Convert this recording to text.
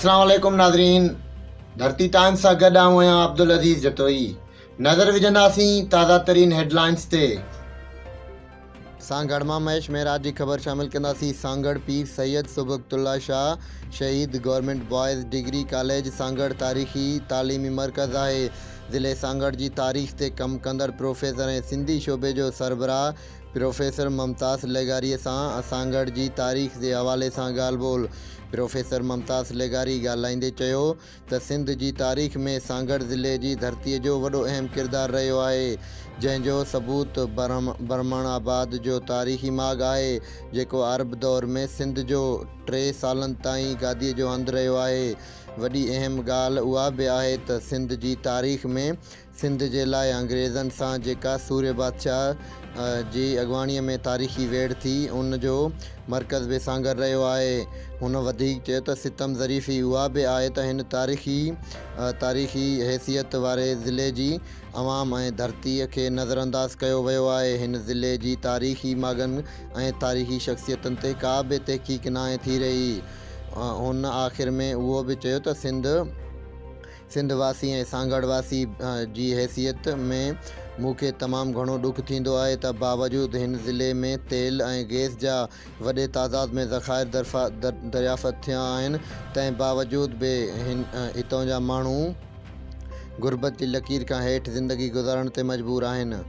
अस्सलाम वालेकुम नाज़रीन। धरती टाइम्स सां गॾु आहियां अब्दुल अज़ीज़ जतोई। नज़र विझंदासीं ताज़ा तरीन हेडलाइंस ते। सांगड़ मां महेश मेहराज जी ख़बर शामिल कंदासीं। सांगड़ पीर सैयद सुबकतुल्ला शाह शहीद government boys degree college Sanghar तारीख़ी तालीमी मरकज़ आहे। ज़िले सांगड़ जी तारीख़ ते कम कंदड़ प्रोफेसर ऐं सिंधी शोबे जो सरबराह प्रोफेसर मुमताज़ लेगारीअ सां सांगड़ जी तारीख़ जे हवाले सां ॻाल्हि ॿोल। प्रोफेसर मुमताज़ लेगारी ॻाल्हाईंदे चयो त सिंध जी तारीख़ में सांगड़ ज़िले जी धरतीअ जो वॾो अहम किरदारु रहियो आहे, जंहिंजो सबूत बरमणाबाद जो तारीख़ी माॻ आहे, जेको अरब दौर में सिंध जो 3 सालनि ताईं गादीअ जो हंधु रहियो आहे। वॾी अहम ॻाल्हि उहा बि आहे त सिंध जी तारीख़ में सिंध जे लाइ अंग्रेज़नि सां जेका सूर्य बादशाह जी अॻुवाणीअ में तारीख़ी वेड़ थी, उन जो मरकज़ बि सांगड़ रहियो आहे। हुन वधीक चयो त सितम ज़रीफ़ी उहा बि आहे त हिन तारीख़ी हैसियत वारे ज़िले जी अवाम ऐं धरतीअ खे नज़रअंदाज़ कयो वियो आहे। हिन ज़िले जी तारीख़ी माॻनि ऐं तारीख़ी शख़्सियतुनि ते का बि तहक़ीक़ नाहे थी रही। हुन आख़िर में उहो बि चयो त सिंध वासी ऐं सांगड़ वासी जी हैसियत में मूंखे तमामु घणो ॾुखु थींदो आहे त बावजूदु हिन ज़िले में तेल ऐं गैस जा वॾे तादाद में ज़ख़ाइर दरियाफ़त थिया आहिनि। तंहिं बावजूदु बि हितां जा माण्हू गुरबत जी लकीर खां हेठि ज़िंदगी गुज़ारण ते मजबूर आहिनि।